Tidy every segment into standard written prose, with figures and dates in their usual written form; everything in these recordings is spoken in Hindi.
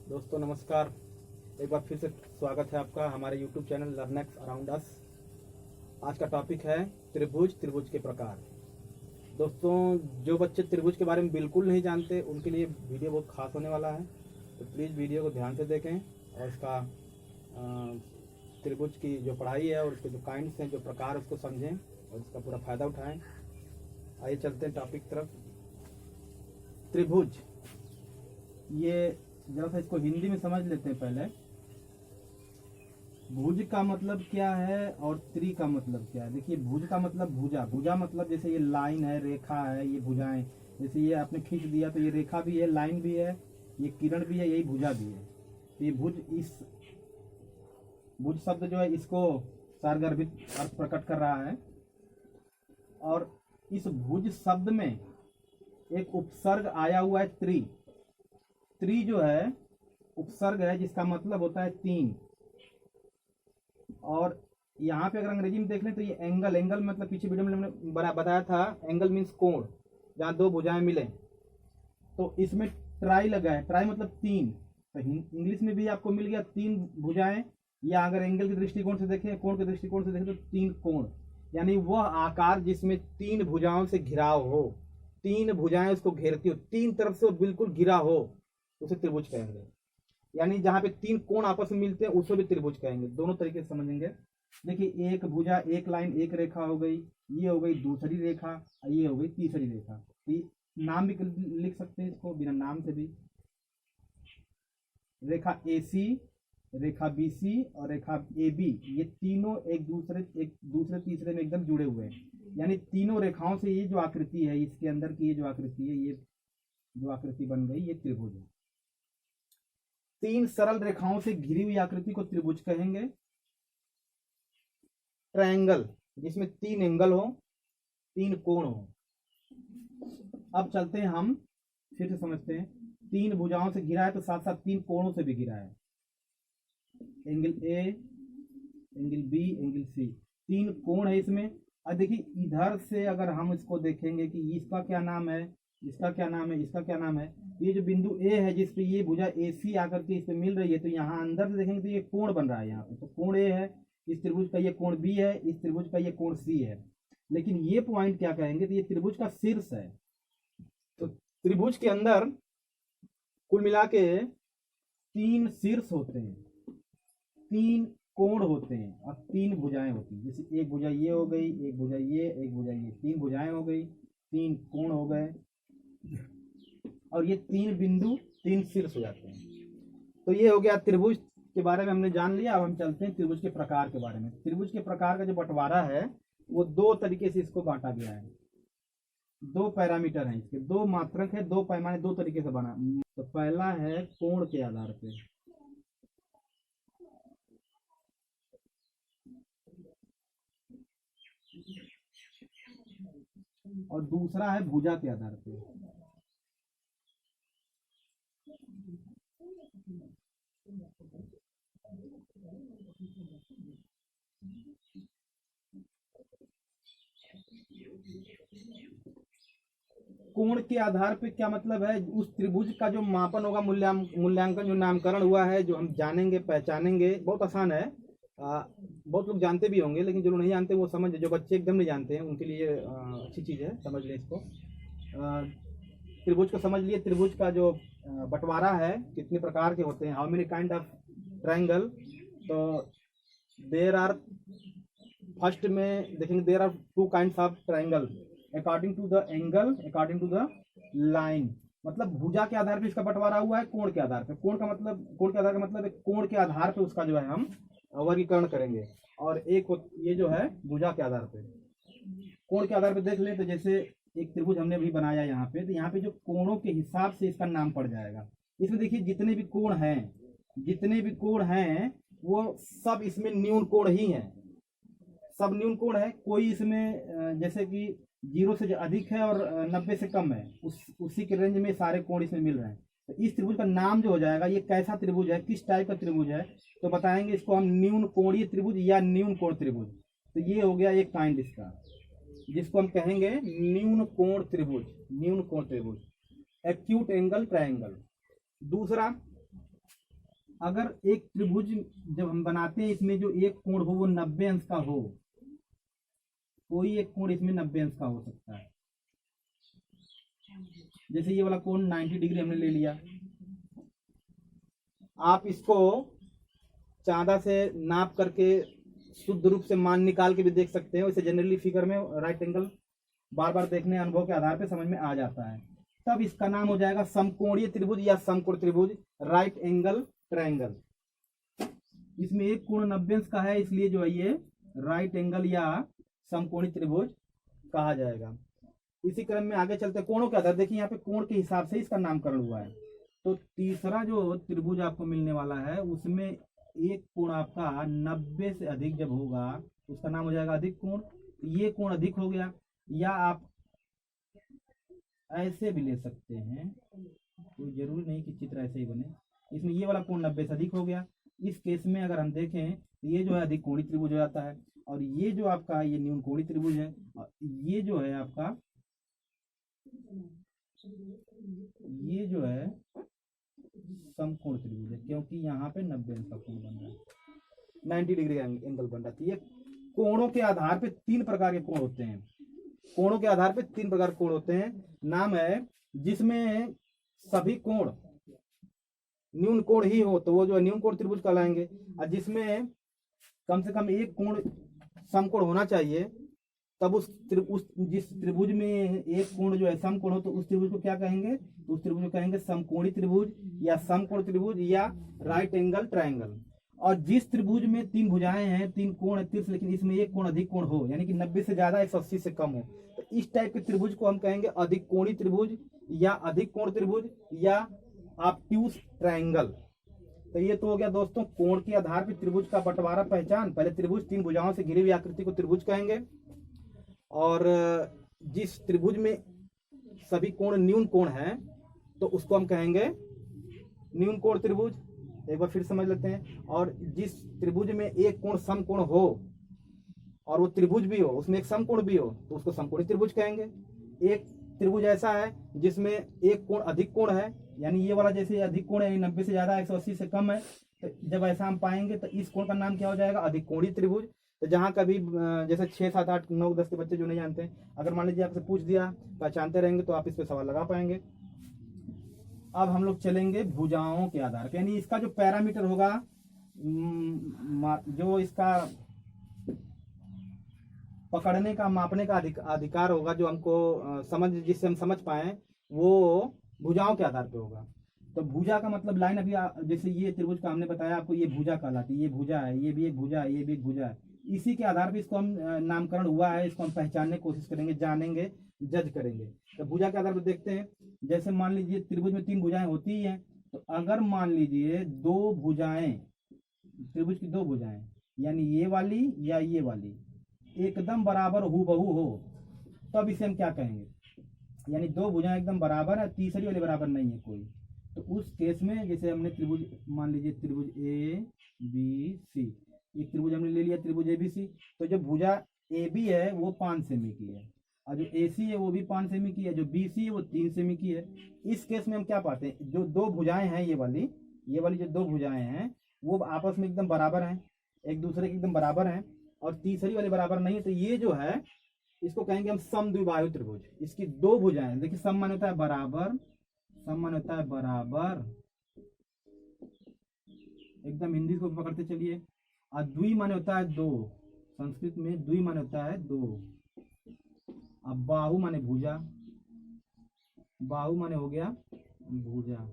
दोस्तों नमस्कार। एक बार फिर से स्वागत है आपका हमारे YouTube चैनल लर्नेक्स अराउंड अस। आज का टॉपिक है त्रिभुज के प्रकार। दोस्तों, जो बच्चे त्रिभुज के बारे में बिल्कुल नहीं जानते उनके लिए वीडियो बहुत खास होने वाला है, तो प्लीज़ वीडियो को ध्यान से देखें और इसका त्रिभुज की जो पढ़ाई है और उसके जो काइंड्स हैं, जो प्रकार, उसको समझें और इसका पूरा फ़ायदा उठाएं। आइए चलते हैं टॉपिक तरफ। त्रिभुज, ये जरा सा इसको हिंदी में समझ लेते हैं पहले। भुज का मतलब क्या है और त्रि का मतलब क्या है। देखिए, भुज का मतलब भुजा, भुजा मतलब जैसे ये लाइन है, रेखा है, ये भुजाएं, जैसे ये आपने खींच दिया तो ये रेखा भी है, लाइन भी है, ये किरण भी है, यही भुजा भी है। तो ये भुज, इस भुज शब्द जो है इसको सारगर्भित अर्थ प्रकट कर रहा है। और इस भुज शब्द में एक उपसर्ग आया हुआ है त्रि। त्रि जो है उपसर्ग है जिसका मतलब होता है तीन। और यहाँ पे अगर अंग्रेजी में देख लें तो ये एंगल, एंगल मतलब पीछे वीडियो में हमने बताया था, एंगल मीन्स कोण, जहाँ दो भुजाएं मिले। तो इसमें ट्राई लगा है, ट्राई मतलब तीन। तो इंग्लिश में भी आपको मिल गया तीन भुजाएं, या अगर एंगल के दृष्टिकोण से देखें, कोण के दृष्टिकोण से देखें तो तीन कोण, यानी वह आकार जिसमें तीन भुजाओं से घिराव हो, तीन भुजाएं उसको घेरती हो, तीन तरफ से वो बिल्कुल घिरा हो, उसे त्रिभुज कहेंगे। यानी जहां पे तीन कोण आपस में मिलते हैं उसे भी त्रिभुज कहेंगे। दोनों तरीके से समझेंगे। देखिए, एक भुजा, एक लाइन, एक रेखा हो गई, ये हो गई दूसरी रेखा, ये हो गई तीसरी रेखा। नाम भी लिख सकते हैं इसको बिना नाम से भी। रेखा AC, रेखा BC और रेखा AB, ये तीनों एक दूसरे तीसरे में एकदम जुड़े हुए हैं। यानी तीनों रेखाओं से ये जो आकृति है, इसके अंदर की ये जो आकृति है, ये जो आकृति बन गई, ये त्रिभुज है। तीन सरल रेखाओं से घिरी हुई आकृति को त्रिभुज कहेंगे। ट्रायंगल, जिसमें तीन एंगल हो, तीन कोण हो। अब चलते हैं, हम फिर से समझते हैं। तीन भुजाओं से घिरा है तो साथ साथ तीन कोणों से भी घिरा है। Angle A, angle B, angle C, तीन कोण है इसमें। अब देखिए, इधर से अगर हम इसको देखेंगे कि इसका क्या नाम है, इसका क्या नाम है, इसका क्या नाम है, ये जो बिंदु A है जिसपे ये भुजा AC आकर के इस पे मिल रही है, तो यहाँ अंदर से देखेंगे तो ये कोण बन रहा है। यहाँ पे तो कोण A है, इस त्रिभुज का ये कोण B है, इस त्रिभुज का ये कोण C है। लेकिन ये पॉइंट क्या कहेंगे, तो ये त्रिभुज का शीर्ष है। तो त्रिभुज के अंदर कुल मिला के तीन शीर्ष होते हैं, तीन कोण होते हैं और तीन भुजाएं होती हैं। जैसे एक भुजा ये हो गई, एक भुजा ये, एक भुजा ये, तीन भुजाएं हो गई, तीन कोण हो गए, और ये तीन बिंदु तीन शीर्ष हो जाते हैं। तो ये हो गया त्रिभुज के बारे में हमने जान लिया। अब हम चलते हैं त्रिभुज के प्रकार के बारे में। त्रिभुज के प्रकार का जो बंटवारा है वो दो तरीके से इसको बांटा गया है। दो पैरामीटर हैं इसके, दो मात्रक है, दो पैमाने, दो तरीके से बना। तो पहला है कोण के आधार पे, और दूसरा है भुजा के आधार पे। कोण के आधार पे क्या मतलब है, उस त्रिभुज का जो मापन होगा, मूल्यांकन, जो नामकरण हुआ है, जो हम जानेंगे, पहचानेंगे। बहुत आसान है, बहुत लोग जानते भी होंगे, लेकिन जो लोग नहीं जानते वो समझ, जो बच्चे एकदम नहीं जानते हैं उनके लिए अच्छी चीज़ है, समझ लें इसको। त्रिभुज को समझ लिए। त्रिभुज का जो बंटवारा है, कितने प्रकार के होते हैं, how many kind of triangle. तो देर आर, फर्स्ट में देखेंगे, there are two kinds of triangle according to the angle, according to the line. मतलब भुजा के आधार पर इसका बंटवारा हुआ है, कोण के आधार पर। कोण का मतलब, कोण के आधार का मतलब कोण के आधार पर उसका जो है हम वर्गीकरण करेंगे। और एक ये जो है भुजा के आधार पे। कोण के आधार पे देख लें तो जैसे एक त्रिभुज हमने अभी बनाया यहाँ पे, तो यहाँ पे जो कोणों के हिसाब से इसका नाम पड़ जाएगा। इसमें देखिए, जितने भी कोण हैं, जितने भी कोण हैं वो सब इसमें न्यून कोण ही हैं, सब न्यून कोण है। कोई इसमें जैसे कि 0 से अधिक है और 90 से कम है, उसी के रेंज में सारे कोण इसमें मिल रहे हैं। तो इस त्रिभुज का नाम जो हो जाएगा, ये कैसा त्रिभुज है, किस टाइप का त्रिभुज है, तो बताएंगे इसको हम न्यून कोणीय त्रिभुज या न्यून कोण त्रिभुज। तो ये हो गया एक काइंड इसका, जिसको हम कहेंगे न्यून कोण त्रिभुज, न्यून कोण त्रिभुज, एक्यूट एंगल ट्रायंगल। दूसरा अगर एक त्रिभुज जब हम बनाते हैं, इसमें जो एक कोण हो वो 90 अंश का हो, कोई एक कोण इसमें 90 अंश का हो सकता है। जैसे ये वाला कोण 90 डिग्री हमने ले लिया, आप इसको चांदा से नाप करके शुद्ध रूप से मान निकाल के भी देख सकते हैं। वैसे जनरली फिगर में राइट एंगल बार बार देखने अनुभव के आधार पर समझ में आ जाता है। तब इसका नाम हो जाएगा समकोणीय त्रिभुज या समकोण त्रिभुज, राइट एंगल ट्रायंगल। इसमें एक कोण 90 अंश का है, इसलिए जो है ये राइट एंगल या समकोणीय त्रिभुज कहा जाएगा। इसी क्रम में आगे चलते कोणों के आधार, देखिए यहाँ पे कोण के हिसाब से इसका नामकरण हुआ है। तो तीसरा जो त्रिभुज आपको मिलने वाला है उसमें एक कोण आपका 90 से अधिक जब होगा उसका नाम हो जाएगा अधिक कोण। ये कोण अधिक हो गया, या आप ऐसे भी ले सकते हैं, कोई जरूरी नहीं कि चित्र ऐसे ही बने। इसमें ये वाला कोण 90 से अधिक हो गया, इस केस में अगर हम देखें तो ये जो है अधिक कोणीय त्रिभुज हो जाता है, और ये जो आपका ये न्यून कोणीय त्रिभुज है, और ये जो है आपका ये जो है समकोण त्रिभुज है, क्योंकि यहाँ पे 90 अंश का कोण बन रहा है, 90 डिग्री एंगल बन रहा है। ये कोणों के आधार पे 3 प्रकार के कोण होते हैं। कोणों के आधार पे 3 प्रकार के कोण होते हैं। नाम है जिसमें सभी कोण न्यून कोण ही हो तो वो जो है न्यून कोण त्रिभुज कहलाएंगे, और जिसमें कम से कम एक कोण समकोण होना चाहिए, तब उस जिस त्रिभुज में एक कोण जो है समकोण हो तो उस त्रिभुज को क्या कहेंगे, तो उस त्रिभुज को कहेंगे समकोणीय त्रिभुज या समकोण त्रिभुज या राइट एंगल ट्रायंगल। और जिस त्रिभुज में 3 भुजाएं हैं, 3 कोण है तीर्थ, लेकिन इसमें एक कोण अधिक कोण हो, यानी कि 90 से ज्यादा 180 से कम हो, तो इस टाइप के त्रिभुज को हम कहेंगे अधिक कोणीय त्रिभुज या अधिक कोण त्रिभुज या ऑब्ट्यूज ट्रायंगल। तो ये तो हो गया दोस्तों कोण के आधार पर त्रिभुज का बंटवारा पहचान। पहले त्रिभुज 3 भुजाओं से घिरी हुई आकृति को त्रिभुज कहेंगे, और जिस त्रिभुज में सभी कोण न्यून कोण है तो उसको हम कहेंगे न्यून कोण त्रिभुज। एक बार फिर समझ लेते हैं। और जिस त्रिभुज में एक कोण समकोण हो और वो त्रिभुज भी हो, उसमें एक समकोण भी हो, तो उसको समकोणीय त्रिभुज कहेंगे। एक त्रिभुज ऐसा है जिसमें एक कोण अधिक कोण है, यानी ये वाला जैसे अधिक कोण है 90 से ज्यादा 180 से कम है, तो जब ऐसा हम पाएंगे तो इस कोण का नाम क्या हो जाएगा, अधिक कोणीय त्रिभुज। तो जहाँ कभी जैसे 6, 7, 8, 9, 10 के बच्चे जो नहीं जानते हैं, अगर मान लीजिए आपसे पूछ दिया, पहचानते रहेंगे तो आप इस पे सवाल लगा पाएंगे। अब हम लोग चलेंगे भुजाओं के आधार पे, यानी इसका जो पैरामीटर होगा, जो इसका पकड़ने का मापने का अधिकार होगा, जो हमको जिससे हम समझ पाए, वो भुजाओं के आधार पे होगा। तो भुजा का मतलब लाइन, अभी जैसे ये त्रिभुज का हमने बताया आपको, ये भुजा कहलाती है, ये भुजा है, ये भी एक भुजा है, ये भी एक भुजा है। इसी के आधार पे इसको हम नामकरण हुआ है, इसको हम पहचानने की कोशिश करेंगे, जानेंगे, जज करेंगे। तो भुजा के आधार पर देखते हैं, जैसे मान लीजिए त्रिभुज में 3 भुजाएं होती ही हैं, तो अगर मान लीजिए 2 भुजाएं, त्रिभुज की 2 भुजाएं, यानी ये वाली या ये वाली एकदम बराबर हूबहू हो, तब इसे हम क्या कहेंगे, यानी 2 भुजाएं एकदम बराबर है, तीसरी वाली बराबर नहीं है कोई, तो उस केस में जैसे हमने त्रिभुज मान लीजिए त्रिभुज ABC, एक त्रिभुज हमने ले लिया त्रिभुज ABC, तो जो भुजा AB है वो 5 सेमी की है, और जो AC है वो भी 5 सेमी की है, जो BC है वो 3 सेमी की है। इस केस में हम क्या पाते हैं, जो 2 भुजाएं हैं, ये वाली जो 2 भुजाएं हैं वो आपस में एकदम बराबर हैं, एक दूसरे के एकदम बराबर हैं, और तीसरी वाली बराबर नहीं है, तो ये जो है इसको कहेंगे हम समद्विबाहु त्रिभुज। इसकी 2 भुजाएं, देखिए सम मान होता है बराबर, सम मान होता है बराबर, एकदम हिंदी को पकड़ते चलिए, और द्वि माने होता है 2, संस्कृत में द्वि माने होता है 2, अब बाहु माने भुजा, बाहु माने हो गया भुजा।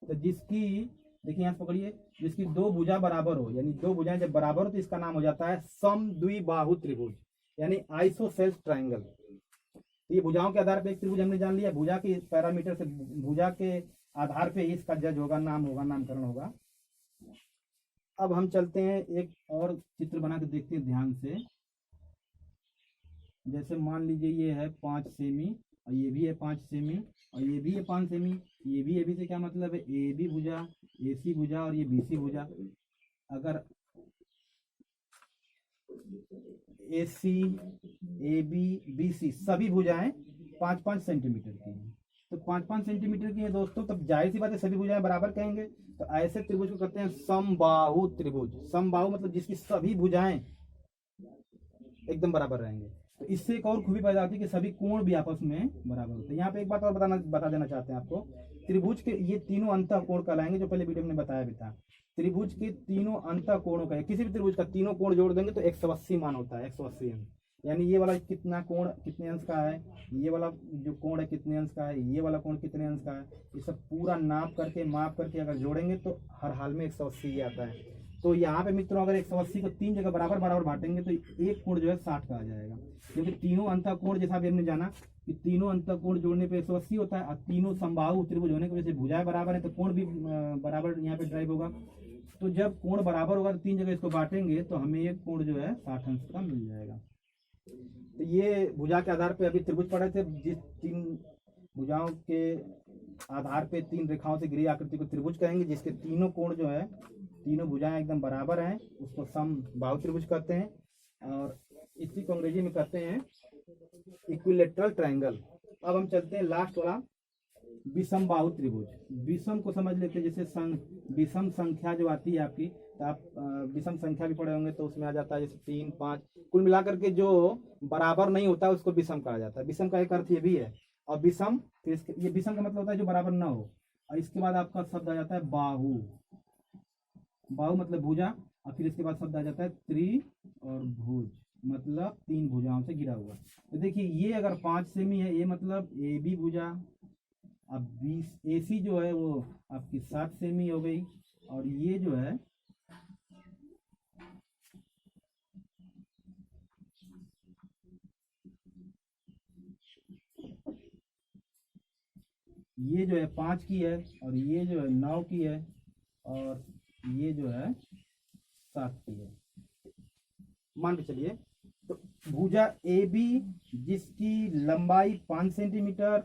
तो जिसकी देखिए यहाँ पकड़िए, जिसकी 2 भुजा बराबर हो, यानी 2 भुजाएं जब बराबर हो तो इसका नाम हो जाता है समद्विबाहु त्रिभुज, यानी आइसोसेल्स ट्रायंगल। ये भुजाओं के आधार पर एक त्रिभुज हमने जान लिया, भुजा के पैरामीटर से, भुजा के आधार पे ही इसका जज होगा, नाम होगा, नामकरण होगा। अब हम चलते हैं एक और चित्र बना के देखते हैं ध्यान से। जैसे मान लीजिए ये है 5 सेमी, और ये भी है 5 सेमी, और ये भी है 5 सेमी, ये भी से क्या मतलब है, AB भुजा, AC भुजा और ये BC भुजा। अगर AC, AB, BC सभी भुजाएं 5-5 सेंटीमीटर की हैं, तो 5-5 सेंटीमीटर की है दोस्तों, तब जाहिर सी बात है सभी भुजाएं बराबर कहेंगे। तो ऐसे त्रिभुज को कहते हैं समबाहु त्रिभुज। समबाहु मतलब जिसकी सभी भुजाएं एकदम बराबर रहेंगे। तो इससे एक और खूबी पैदा होती है कि सभी कोण भी आपस में बराबर होते हैं। यहाँ पे एक बात और बता देना चाहते हैं आपको, त्रिभुज के ये तीनों अंतः कोण कहलाएंगे, जो पहले वीडियो में बताया भी था। त्रिभुज के तीनों अंतः कोणों का, किसी भी त्रिभुज का तीनों कोण जोड़ देंगे तो 180 मान होता है, 180 अंश। यानी ये वाला कितना कोण कितने अंश का है, ये वाला जो कोण है कितने अंश का है, ये वाला कोण कितने अंश का है, ये सब पूरा माप करके अगर जोड़ेंगे तो हर हाल में 180 आता है। तो यहाँ पे मित्रों अगर 180 को 3 जगह बराबर बराबर बांटेंगे तो एक कोण जो है 60 का आ जाएगा। क्योंकि तीनों अंतः कोण, जैसा भी हमने जाना कि तीनों अंतः कोण जोड़ने पे 180 होता है, और तीनों समबाहु त्रिभुज होने की वजह से भुजाएं बराबर है तो कोण भी बराबर यहाँ पे ड्राइव होगा। तो जब कोण बराबर होगा तो 3 जगह इसको बांटेंगे तो हमें एक कोण जो है 60 अंश का मिल जाएगा। तो ये भुजा के आधार पे अभी त्रिभुज पढ़े थे, जिस 3 भुजाओं के आधार पे 3 रेखाओं से घिरी आकृति को त्रिभुज कहेंगे, जिसके तीनों कोण जो है, तीनों भुजाएं एकदम बराबर हैं, उसको समबाहु त्रिभुज कहते हैं। और इसी को अंग्रेजी में कहते हैं इक्विलेटरल ट्रायंगल। अब हम चलते हैं लास्ट वाला, विषमबाहु त्रिभुज। विषम को समझ लेते हैं, जैसे विषम संख्या जो आती है आपकी, तो आप विषम संख्या भी पढ़े होंगे तो उसमें आ जाता है जैसे 3, 5, कुल मिलाकर के जो बराबर नहीं होता है उसको विषम कहा जाता है। विषम का एक अर्थ ये भी है। और विषम, ये विषम का मतलब होता है जो बराबर ना हो। और इसके बाद आपका शब्द आ जाता है बाहु। बाहु मतलब भुजा, और फिर इसके बाद शब्द आ जाता है त्रि और भुज, मतलब 3 भुजाओं से घिरा हुआ। तो देखिए ये अगर 5 सेमी है, ये मतलब ए बी भुजा। अब 20 AC जो है वो आपकी 7 सेमी हो गई, और ये जो है ये जो है 5 की है, और ये जो है 9 की है, और ये जो है 7 की है, मान के चलिए। तो भुजा AB जिसकी लंबाई 5 सेंटीमीटर,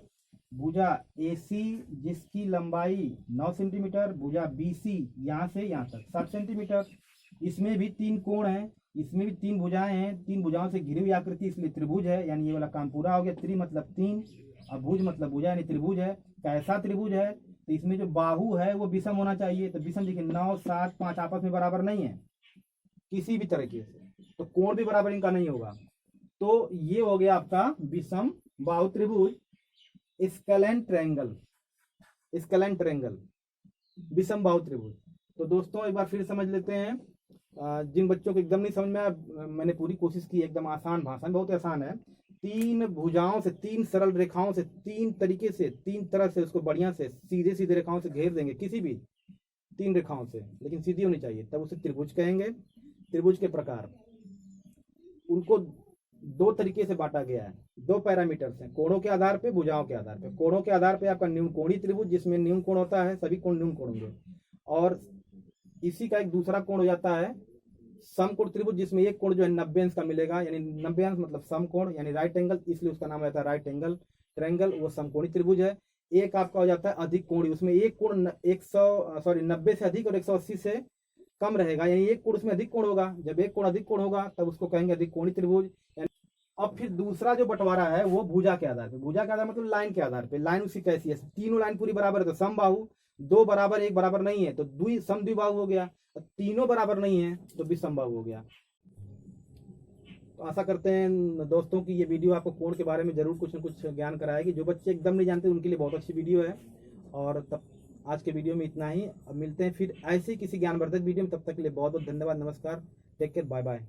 भुजा AC जिसकी लंबाई 9 सेंटीमीटर, भुजा BC यहाँ से यहाँ तक 7 सेंटीमीटर। इसमें भी 3 कोण हैं, इसमें भी 3 भुजाएं हैं, 3 भुजाओं से घिरी हुई आकृति, इसलिए त्रिभुज है। यानी ये वाला काम पूरा हो गया। त्रि मतलब 3 और भुज मतलब भुजा, यानी त्रिभुज है। कैसा त्रिभुज है, तो इसमें जो बाहु है वो विषम होना चाहिए। तो विषम देखिए 9, 7, 5 आपस में बराबर नहीं है किसी भी तरीके से, तो कोण भी बराबर इनका नहीं होगा। तो ये हो गया आपका विषम बाहु त्रिभुज, स्केलेन ट्रायंगल, स्केलेन ट्रायंगल, विषम बाहु त्रिभुज। तो दोस्तों एक बार फिर समझ लेते हैं, जिन बच्चों को एकदम नहीं समझ में आया, मैंने पूरी कोशिश की, एकदम आसान भाषा में, बहुत आसान है। 3 भुजाओं से, 3 सरल रेखाओं से, 3 तरीके से, 3 तरह से उसको बढ़िया से सीधे सीधे रेखाओं से घेर देंगे, किसी भी 3 रेखाओं से, लेकिन सीधी होनी चाहिए, तब उसे त्रिभुज कहेंगे। त्रिभुज के प्रकार, उनको 2 तरीके से बांटा गया है, 2 पैरामीटर्स हैं, कोणों के आधार पे, भुजाओं के आधार पे। कोणों के आधार पे आपका न्यून कोणीय त्रिभुज, जिसमें न्यून कोण होता है, सभी कोण न्यून कोण होंगे। और इसी का एक दूसरा कोण हो जाता है समकोण त्रिभुज, जिसमें एक कोण जो है 90 अंश का मिलेगा, यानी 90 अंश मतलब समकोण, यानी राइट एंगल, इसलिए उसका नाम रहता है राइट एंगल ट्रायंगल, वो समकोणी त्रिभुज है। एक आपका हो जाता है अधिक कोणीय, उसमें एक कोण 90 से अधिक और 180 से कम रहेगा, यानी एक कोण उसमें अधिक कोण होगा। जब एक कोण अधिक कोण होगा तब उसको कहेंगे अधिक कोणीय त्रिभुज। अब फिर दूसरा जो बंटवारा है वो भुजा के आधार पे। भुजा के आधार मतलब लाइन के आधार पे। लाइन उसकी कैसी है, तीनों लाइन पूरी बराबर है तो समबाहु, 2 बराबर 1 बराबर नहीं है तो समद्विबाहु हो गया, तीनों बराबर नहीं है तो विषमबाहु हो गया। तो आशा करते हैं दोस्तों कि ये वीडियो आपको कोण के बारे में जरूर कुछ न कुछ ज्ञान कराएगी। जो बच्चे एकदम नहीं जानते उनके लिए बहुत अच्छी वीडियो है। और तब आज के वीडियो में इतना ही, अब मिलते हैं फिर ऐसे ही किसी ज्ञानवर्धक वीडियो में। तब तक के लिए बहुत बहुत धन्यवाद, नमस्कार, टेक केयर, बाय बाय।